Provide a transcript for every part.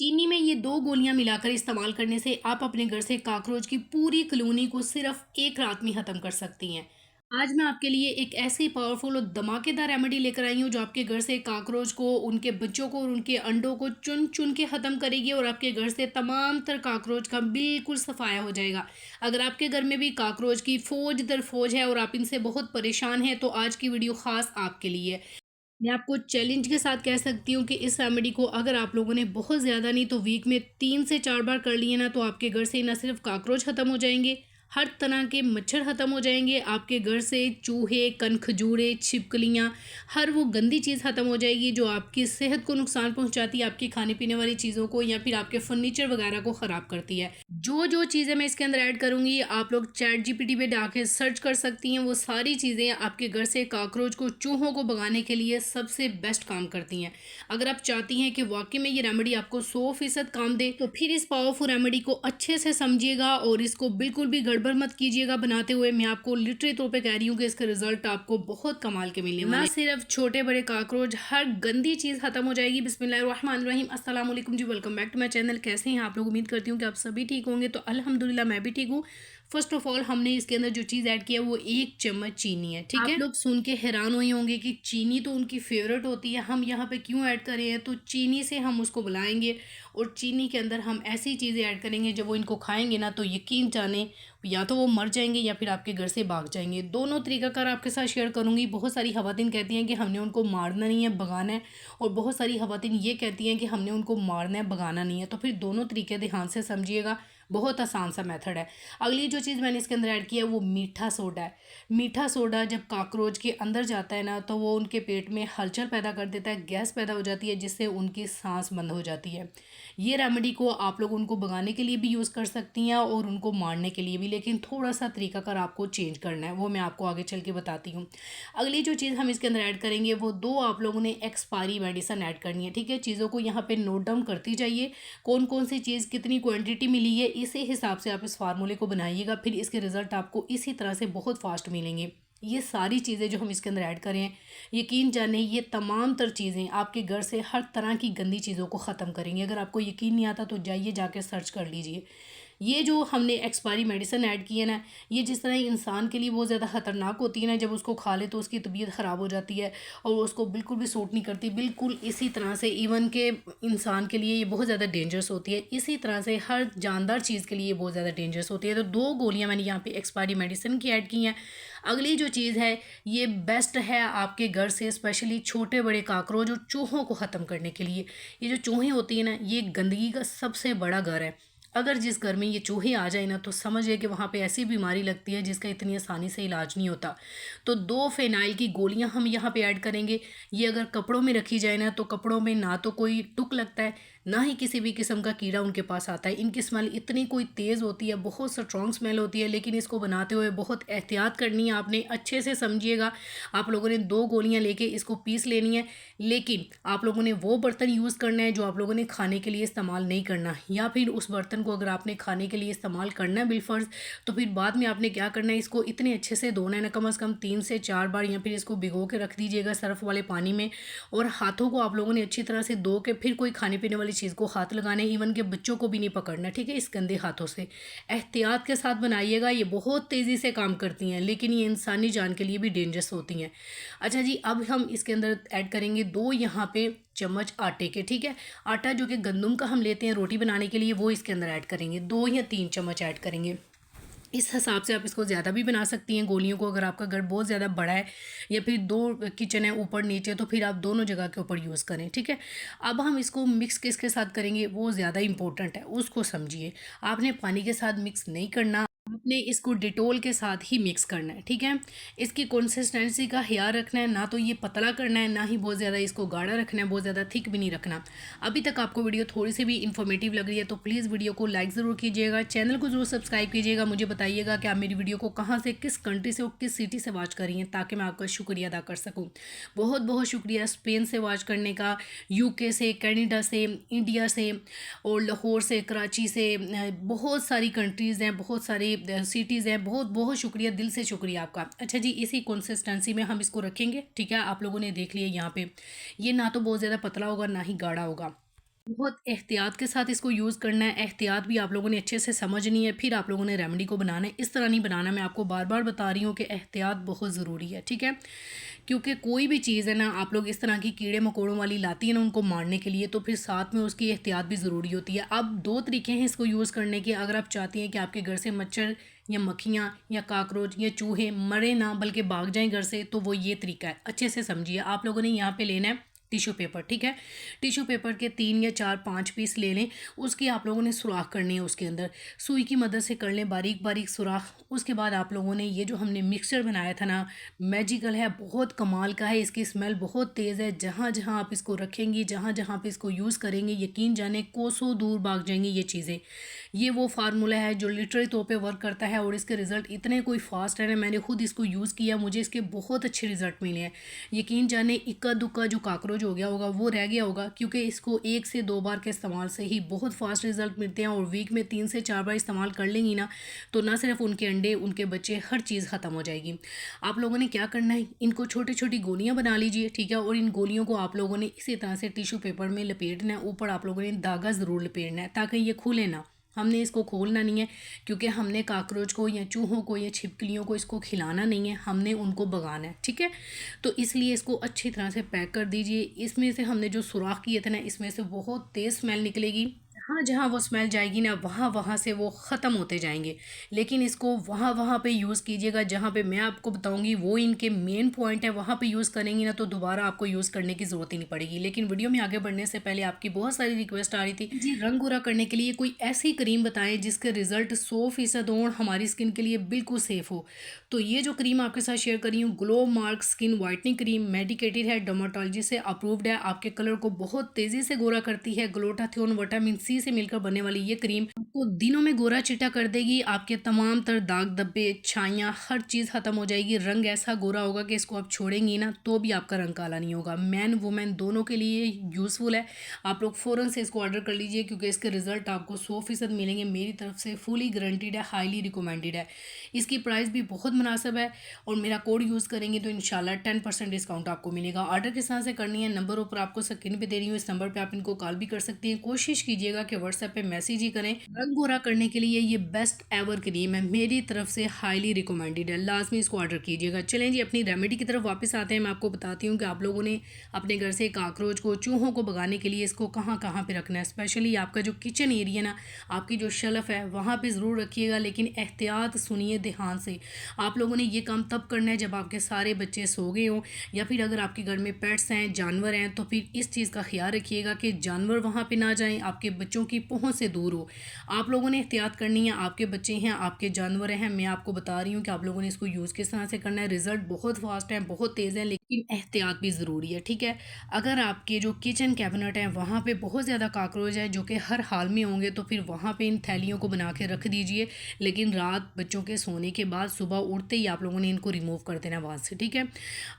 चीनी में ये 2 गोलियाँ मिलाकर इस्तेमाल करने से आप अपने घर से कॉकरोच की पूरी कॉलोनी को सिर्फ़ 1 रात में ख़त्म कर सकती हैं। आज मैं आपके लिए एक ऐसी पावरफुल और धमाकेदार रेमेडी लेकर आई हूँ जो आपके घर से कॉकरोच को, उनके बच्चों को और उनके अंडों को चुन-चुन के ख़त्म करेगी और आपके घर से तमाम तर कॉकरोच का बिल्कुल सफाया हो जाएगा। अगर आपके घर में भी कॉकरोच की फ़ौज दर फ़ौज है और आप इनसे बहुत परेशान हैं, तो आज की वीडियो ख़ास आपके लिए है। मैं आपको चैलेंज के साथ कह सकती हूँ कि इस रेमेडी को अगर आप लोगों ने बहुत ज़्यादा नहीं तो वीक में 3 से 4 बार कर लिए ना, तो आपके घर से ना सिर्फ कॉकरोच ख़त्म हो जाएंगे, हर तरह के मच्छर ख़त्म हो जाएंगे। आपके घर से चूहे, कनखजूरे, छिपकलियाँ, हर वो गंदी चीज़ ख़त्म हो जाएगी जो आपकी सेहत को नुकसान पहुँचाती है, आपकी खाने पीने वाली चीज़ों को या फिर आपके फर्नीचर वगैरह को ख़राब करती है। जो जो चीज़ें मैं इसके अंदर ऐड करूँगी, आप लोग चैट जीपीटी पे जाके सर्च कर सकती हैं। वो सारी चीज़ें आपके घर से कॉकरोच को, चूहों को भगाने के लिए सबसे बेस्ट काम करती हैं। अगर आप चाहती हैं कि वाक़ई में ये रेमेडी आपको 100% काम दे, तो फिर इस पावरफुल रेमेडी को अच्छे से समझिएगा और इसको बिल्कुल भी गड़बड़ मत कीजिएगा बनाते हुए। मैं आपको लिटरली तौर पे कह रही हूँ कि इसके रिज़ल्ट आपको बहुत कमाल के मिलने वाले हैं। ना सिर्फ छोटे-बड़े कॉकरोच, हर गंदी चीज़ खत्म हो जाएगी। बिस्मिल्लाहिर्रहमानिर्रहीम, अस्सलाम वालेकुम जी, welcome back to my channel. कैसे हैं आप लोग? उम्मीद करती हूँ कि आप सभी ठीक होंगे। तो अल्हम्दुलिल्लाह मैं भी ठीक हूँ। फर्स्ट ऑफ ऑल हमने इसके अंदर जो चीज़ ऐड की है वो 1 चम्मच चीनी है, ठीक है? आप लोग सुन के हैरान हुए होंगे कि चीनी तो उनकी फ़ेवरेट होती है, हम यहाँ पे क्यों ऐड कर रहे हैं? तो चीनी से हम उसको बुलाएँगे और चीनी के अंदर हम ऐसी चीज़ें ऐड करेंगे जब वो इनको खाएँगे ना, तो यकीन जाने या तो वो मर जाएँगे या फिर आपके घर से भाग जाएँगे। दोनों तरीक़ाकार आपके साथ शेयर करूँगी। बहुत सारी ख़वातीन कहती हैं कि हमने उनको मारना नहीं है, भगाना है, और बहुत सारी ख़वातीन ये कहती हैं कि हमने उनको मारना है, भगाना नहीं है। तो फिर दोनों तरीके ध्यान से समझिएगा, बहुत आसान सा मेथड है। अगली जो चीज़ मैंने इसके अंदर ऐड की है वो मीठा सोडा है। मीठा सोडा जब कॉकरोच के अंदर जाता है ना, तो वो उनके पेट में हलचल पैदा कर देता है, गैस पैदा हो जाती है, जिससे उनकी सांस बंद हो जाती है। ये रेमेडी को आप लोग उनको भगाने के लिए भी यूज़ कर सकती हैं और उनको मारने के लिए भी, लेकिन थोड़ा सा तरीकाकार आपको चेंज करना है, वो मैं आपको आगे चल के बताती हूँ। अगली जो चीज़ हम इसके अंदर ऐड करेंगे वो 2 आप लोगों ने एक्सपायरी मेडिसिन ऐड करनी है, ठीक है? चीज़ों को यहाँ पे नोट डाउन करती जाइए, कौन कौन सी चीज़ कितनी क्वांटिटी मिली है, इसी हिसाब से आप इस फार्मूले को बनाइएगा। फिर इसके रिजल्ट आपको इसी तरह से बहुत फास्ट मिलेंगे। ये सारी चीज़ें जो हम इसके अंदर ऐड करें, यकीन जाने ये तमाम तर चीज़ें आपके घर से हर तरह की गंदी चीज़ों को ख़त्म करेंगी। अगर आपको यकीन नहीं आता तो जाइए जाके सर्च कर लीजिए। ये जो हमने एक्सपायरी मेडिसिन ऐड की है ना, ये जिस तरह इंसान के लिए बहुत ज़्यादा ख़तरनाक होती है ना, जब उसको खा ले तो उसकी तबीयत ख़राब हो जाती है और उसको बिल्कुल भी सूट नहीं करती, बिल्कुल इसी तरह से इवन के इंसान के लिए ये बहुत ज़्यादा डेंजरस होती है। इसी तरह से हर जानदार चीज़ के लिए ये बहुत ज़्यादा डेंजरस होती है। तो 2 गोलियाँ मैंने यहाँ पे एक्सपायरी मेडिसिन की ऐड की हैं। अगली जो चीज़ है, ये बेस्ट है आपके घर से स्पेशली छोटे-बड़े कॉकरोच और चूहों को ख़त्म करने के लिए। ये जो चूहें होती हैं ना, ये गंदगी का सबसे बड़ा घर है। अगर जिस घर में ये चूहे आ जाए ना, तो समझिए कि वहाँ पे ऐसी बीमारी लगती है जिसका इतनी आसानी से इलाज नहीं होता। तो 2 फ़िनाइल की गोलियाँ हम यहाँ पे ऐड करेंगे। ये अगर कपड़ों में रखी जाए ना, तो कपड़ों में ना तो कोई टुक लगता है, ना ही किसी भी किस्म का कीड़ा उनके पास आता है। इनकी स्मेल इतनी कोई तेज़ होती है, बहुत स्ट्रॉन्ग स्मेल होती है, लेकिन इसको बनाते हुए बहुत एहतियात करनी है आपने। अच्छे से समझिएगा, आप लोगों ने 2 गोलियाँ लेके इसको पीस लेनी है, लेकिन आप लोगों ने वो बर्तन यूज़ करना है जो आप लोगों ने खाने के लिए इस्तेमाल नहीं करना, या फिर उस बर्तन को अगर आपने खाने के लिए इस्तेमाल करना है बिलफ़र्ज़, तो फिर बाद में आपने क्या करना है, इसको इतने अच्छे से धोना है ना, कम से कम 3 से 4 बार, या फिर इसको भिगो के रख दीजिएगा सर्फ़ वाले पानी में। और हाथों को आप लोगों ने अच्छी तरह से धो के फिर कोई खाने पीने वाली चीज़ को हाथ लगाने, इवन के बच्चों को भी नहीं पकड़ना, ठीक है? इस गंदे हाथों से एहतियात के साथ बनाइएगा। ये बहुत तेज़ी से काम करती हैं, लेकिन ये इंसानी जान के लिए भी डेंजरस होती हैं। अच्छा जी, अब हम इसके अंदर ऐड करेंगे 2 यहाँ पे चम्मच आटे के, ठीक है? आटा जो कि गंदम का हम लेते हैं रोटी बनाने के लिए, वो इसके अंदर ऐड करेंगे। 2 या 3 चम्मच ऐड करेंगे। इस हिसाब से आप इसको ज़्यादा भी बना सकती हैं गोलियों को, अगर आपका घर बहुत ज़्यादा बड़ा है या फिर 2 किचन है ऊपर नीचे, तो फिर आप दोनों जगह के ऊपर यूज़ करें, ठीक है? अब हम इसको मिक्स किसके साथ करेंगे वो ज़्यादा इंपॉर्टेंट है, उसको समझिए। आपने पानी के साथ मिक्स नहीं करना, आपने इसको डिटोल के साथ ही मिक्स करना है, ठीक है? इसकी कंसिस्टेंसी का ख़्याल रखना है, ना तो ये पतला करना है, ना ही बहुत ज़्यादा इसको गाढ़ा रखना है, बहुत ज़्यादा थिक भी नहीं रखना। अभी तक आपको वीडियो थोड़ी सी भी इन्फॉर्मेटिव लग रही है तो प्लीज़ वीडियो को लाइक ज़रूर कीजिएगा, चैनल को ज़रूर सब्सक्राइब कीजिएगा। मुझे बताइएगा कि आप मेरी वीडियो को कहाँ से, किस कंट्री से और किस सिटी से वॉच कर रही हैं, ताकि मैं आपका शुक्रिया अदा कर सकूँ। बहुत बहुत शुक्रिया स्पेन से वॉच करने का, यूके से, कनाडा से, इंडिया से और लाहौर से, कराची से, बहुत सारी कंट्रीज़ हैं, बहुत सारी सिटीज़ हैं। बहुत बहुत शुक्रिया, दिल से शुक्रिया आपका। अच्छा जी, इसी कंसिस्टेंसी में हम इसको रखेंगे, ठीक है? आप लोगों ने देख लिया यहाँ पे, ये ना तो बहुत ज़्यादा पतला होगा, ना ही गाढ़ा होगा। बहुत एहतियात के साथ इसको यूज़ करना है, एहतियात भी आप लोगों ने अच्छे से समझनी है, फिर आप लोगों ने रेमेडी को बनाना है। इस तरह नहीं बनाना, मैं आपको बार-बार बता रही हूँ कि एहतियात बहुत ज़रूरी है, ठीक है? क्योंकि कोई भी चीज़ है ना, आप लोग इस तरह की कीड़े-मकोड़ों वाली लाती है ना उनको मारने के लिए, तो फिर साथ में उसकी एहतियात भी ज़रूरी होती है। अब 2 तरीके हैं इसको यूज़ करने के। अगर आप चाहती हैं कि आपके घर से मच्छर या मक्खियाँ या काकरोच या चूहे मरे ना बल्कि भाग जाएँ घर से, तो वो ये तरीका है। अच्छे से समझिए, आप लोगों ने यहाँ पे लेना है टिश्यू पेपर, ठीक है? टिश्यू पेपर के 3 या 4 5 पीस ले लें। उसकी आप लोगों ने सुराख करनी है उसके अंदर। सुई की मदद से कर लें बारीक-बारीक सुराख। उसके बाद आप लोगों ने ये जो हमने मिक्सचर बनाया था ना, मैजिकल है, बहुत कमाल का है, इसकी स्मेल बहुत तेज़ है। जहाँ-जहाँ आप इसको रखेंगी, जहाँ-जहाँ पे इसको यूज़ करेंगे, यकीन जाने कोसों दूर भाग जाएँगी ये चीज़ें। ये वो फ़ार्मूला है जो लिटरली तौर पे वर्क करता है और इसके रिज़ल्ट इतने कोई फ़ास्ट है ना, मैंने खुद इसको यूज़ किया, मुझे इसके बहुत अच्छे रिज़ल्ट मिले हैं। यकीन जाने इक्का-दुक्का जो कॉकरोच हो गया होगा वो रह गया होगा, क्योंकि इसको 1 से 2 बार के इस्तेमाल से ही बहुत फ़ास्ट रिज़ल्ट मिलते हैं और वीक में 3 से 4 बार इस्तेमाल कर लेंगी ना, तो ना सिर्फ़ उनके अंडे, उनके बच्चे, हर चीज़ ख़त्म हो जाएगी। आप लोगों ने क्या करना है, इनको छोटी-छोटी गोलियाँ बना लीजिए, ठीक है? और इन गोलियों को आप लोगों ने इसी तरह से टिश्यू पेपर में लपेटना है, ऊपर आप लोगों ने धागा ज़रूर लपेटना है ताकि ये खुले ना। हमने इसको खोलना नहीं है, क्योंकि हमने कॉकरोच को या चूहों को या छिपकलियों को इसको खिलाना नहीं है, हमने उनको भगाना है, ठीक है? तो इसलिए इसको अच्छी तरह से पैक कर दीजिए। इसमें से हमने जो सुराख किए थे ना, इसमें से बहुत तेज़ स्मेल निकलेगी। जहाँ-जहाँ वो स्मेल जाएगी ना, वहाँ-वहाँ से वो ख़त्म होते जाएँगे। लेकिन इसको वहाँ-वहाँ पे यूज़ कीजिएगा जहाँ पे मैं आपको बताऊँगी वो इनके मेन पॉइंट है, वहाँ पे यूज़ करेंगी ना तो दोबारा आपको यूज़ करने की ज़रूरत ही नहीं पड़ेगी। लेकिन वीडियो में आगे बढ़ने से पहले आपकी बहुत सारी रिक्वेस्ट आ रही थी जी, रंग गोरा करने के लिए कोई ऐसी क्रीम बताएँ जिसके रिज़ल्ट 100% हों और हमारी स्किन के लिए बिल्कुल सेफ़ हो। तो ये जो क्रीम आपके साथ शेयर कर रही हूँ, glow mark skin whitening cream, medicated है, डर्मेटोलॉजी से अप्रूव्ड है, आपके कलर को बहुत तेज़ी से गोरा करती है। ग्लूटाथियोन विटामिन सी से मिलकर बनने वाली ये क्रीम आपको दिनों में गोरा चिट्टा कर देगी। आपके तमाम तर दाग धब्बे, छाइयाँ, हर चीज़ खत्म हो जाएगी। रंग ऐसा गोरा होगा कि इसको आप छोड़ेंगी ना तो भी आपका रंग काला नहीं होगा। मैन वुमेन दोनों के लिए यूज़फुल है। आप लोग फ़ौरन से इसको ऑर्डर कर लीजिए, क्योंकि इसके रिज़ल्ट आपको 100% मिलेंगे। मेरी तरफ से फुली गारंटीड है, हाईली रिकमेंडेड है। इसकी प्राइस भी बहुत मुनासिब है और मेरा कोड यूज़ करेंगे तो इंशाल्लाह 10% डिस्काउंट आपको मिलेगा। ऑर्डर किस तरह से करनी है, नंबर ऊपर आपको स्क्रीन पे दे रही हूँ, इस नंबर पे आप इनको कॉल भी कर सकती हैं। कोशिश कीजिएगा कि व्हाट्सएप पे मैसेज ही करें। रंग गोरा करने के लिए ये बेस्ट एवर क्रीम है, मेरी तरफ से हाईली रिकमेंडेड है। लाज़मी इसको ऑर्डर कीजिएगा। चलें जी, अपनी रेमेडी की तरफ वापस आते हैं। मैं आपको बताती हूँ कि आप लोगों ने अपने घर से कॉकरोच को, चूहों को भगाने के लिए इसको कहाँ-कहाँ पे रखना है। स्पेशली आपका जो किचन एरिया ना, आपकी जो शेल्फ है वहाँ पे ज़रूर रखिएगा, लेकिन एहतियात सुनिए ध्यान से। आप लोगों ने ये काम तब करना है जब आपके सारे बच्चे सो गए हों, या फिर अगर आपके घर में पेट्स हैं, जानवर हैं, तो फिर इस चीज़ का ख्याल रखिएगा कि जानवर वहाँ पे ना जाएं, आपके बच्चों की पहुँच से दूर हो। आप लोगों ने एहतियात करनी है, आपके बच्चे हैं, आपके जानवर हैं, मैं आपको बता रही हूँ कि आप लोगों ने इसको यूज़ किस तरह से करना है। रिज़ल्ट बहुत फास्ट है, बहुत तेज़ है, लेकिन एहतियात भी ज़रूरी है, ठीक है? अगर आपके जो किचन कैबिनेट है वहाँ पे बहुत ज़्यादा कॉकरोच है जो कि हर हाल में होंगे, तो फिर वहाँ पे इन थैलियों को बना के रख दीजिए, लेकिन रात बच्चों के सोने के बाद सुबह उठते ही आप लोगों ने इनको रिमूव कर देना वहाँ से, ठीक है?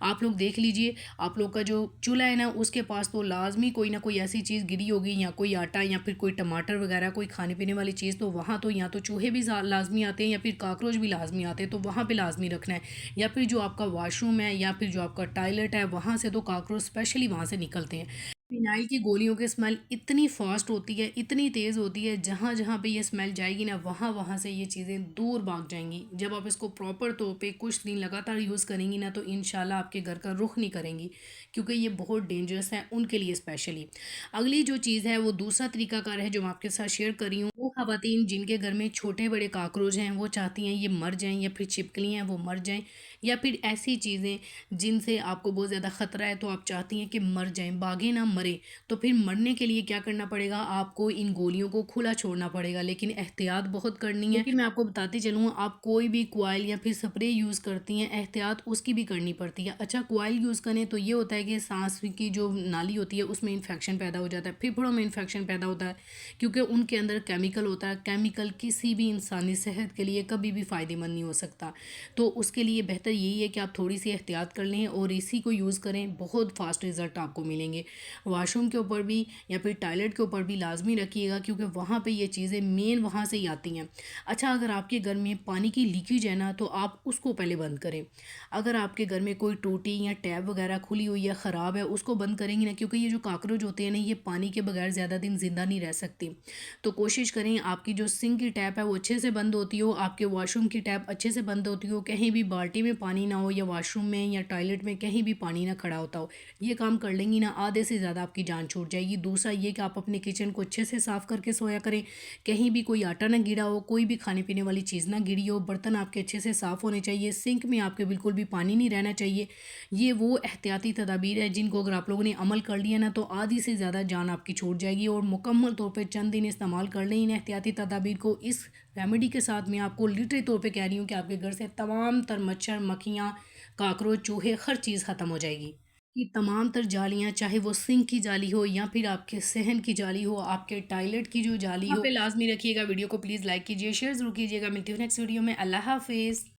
आप लोग देख लीजिए, आप लोग का जो चूल्हा है ना उसके पास तो लाजमी कोई ना कोई ऐसी चीज़ गिरी होगी, या कोई आटा या फिर कोई टमाटर वगैरह, कोई खाने पीने वाली चीज़, तो वहाँ तो या तो चूहे भी लाजमी आते हैं या फिर कॉकरोच भी लाजमी आते हैं, तो वहाँ पे लाजमी रखना है। या फिर जो आपका वॉशरूम है या फिर जो आपका टॉयलेट है, वहाँ से तो कॉकरोच स्पेशली वहाँ से निकलते हैं। फिनाइल की गोलियों की स्मेल इतनी फास्ट होती है, इतनी तेज़ होती है, जहाँ जहाँ पे ये स्मेल जाएगी ना वहाँ वहाँ से ये चीज़ें दूर भाग जाएंगी। जब आप इसको प्रॉपर तौर पे कुछ दिन लगातार यूज़ करेंगी ना, तो इंशाल्लाह आपके घर का रुख नहीं करेंगी, क्योंकि ये बहुत डेंजरस है उनके लिए स्पेशली। अगली जो चीज़ है वो दूसरा तरीकाकार है जो मैं आपके साथ शेयर कर रही हूँ। वो खवातीन जिनके घर में छोटे बड़े कॉकरोच हैं, वो चाहती हैं ये मर जाएँ, या फिर छिपकलियाँ हैं वो मर जाएँ, या फिर ऐसी चीज़ें जिनसे आपको बहुत ज़्यादा ख़तरा है, तो आप चाहती हैं कि मर जाएँ, भागे ना मरे, तो फिर मरने के लिए क्या करना पड़ेगा, आपको इन गोलियों को खुला छोड़ना पड़ेगा, लेकिन एहतियात बहुत करनी है। लेकिन मैं आपको बताती चलूँ, आप कोई भी कॉइल या फिर स्प्रे यूज़ करती हैं, एहतियात उसकी भी करनी पड़ती है। अच्छा, कॉइल यूज़ करें तो ये होता है कि सांस की जो नाली होती है उसमें इन्फेक्शन पैदा हो जाता है, फेफड़ों में इन्फेक्शन पैदा होता है, क्योंकि उनके अंदर केमिकल होता है। केमिकल किसी भी इंसानी सेहत के लिए कभी भी फ़ायदेमंद नहीं हो सकता। तो उसके लिए बेहतर यही है कि आप थोड़ी सी एहतियात कर लें और इसी को यूज़ करें, बहुत फास्ट रिज़ल्ट आपको मिलेंगे। वॉशरूम के ऊपर भी या फिर टॉयलेट के ऊपर भी लाजमी रखिएगा, क्योंकि वहाँ पे ये चीज़ें मेन वहाँ से ही आती हैं। अच्छा, अगर आपके घर में पानी की लीकेज है ना, तो आप उसको पहले बंद करें। अगर आपके घर में कोई टूटी या टैप वगैरह खुली हुई है, ख़राब है, उसको बंद करेंगे ना, क्योंकि ये जो काकरोच होते हैं ना, ये पानी के बगैर ज़्यादा दिन ज़िंदा नहीं रह सकती। तो कोशिश करें आपकी जो सिंक की टैप है वो अच्छे से बंद होती हो, आपके वॉशरूम की टैप अच्छे से बंद होती हो, कहीं भी बाल्टी में पानी ना हो या वॉशरूम में या टॉयलेट में कहीं भी पानी ना खड़ा होता हो। ये काम कर लेंगी ना, आधे से ज़्यादा आपकी जान छूट जाएगी। दूसरा ये कि आप अपने किचन को अच्छे से साफ़ करके सोया करें, कहीं भी कोई आटा ना गिरा हो, कोई भी खाने पीने वाली चीज़ ना गिरी हो, बर्तन आपके अच्छे से साफ़ होने चाहिए, सिंक में आपके बिल्कुल भी पानी नहीं रहना चाहिए। ये वो एहतियाती तदाबीर है जिनको अगर आप लोगों ने अमल कर लिया ना, तो आधी से ज़्यादा जान आपकी छूट जाएगी। और मुकम्मल तौर पे चंद दिन इस्तेमाल कर लें इन एहतियाती तदाबीर को। इस रेमेडी के साथ मैं आपको लिटरी तौर पे कह रही हूँ कि आपके घर से तमाम तर मच्छर, मक्खियाँ, काकरोच, चूहे, हर चीज़ ख़त्म हो जाएगी। कि तमाम तर जालियाँ, चाहे वो सिंक की जाली हो या फिर आपके सहन की जाली हो, आपके टॉयलेट की जो जाली हो, पे लाजमी रखिएगा। वीडियो को प्लीज़ लाइक कीजिए, शेयर ज़रूर कीजिएगा। मिलती हूँ नेक्स्ट वीडियो में। अल्लाह हाफिज़।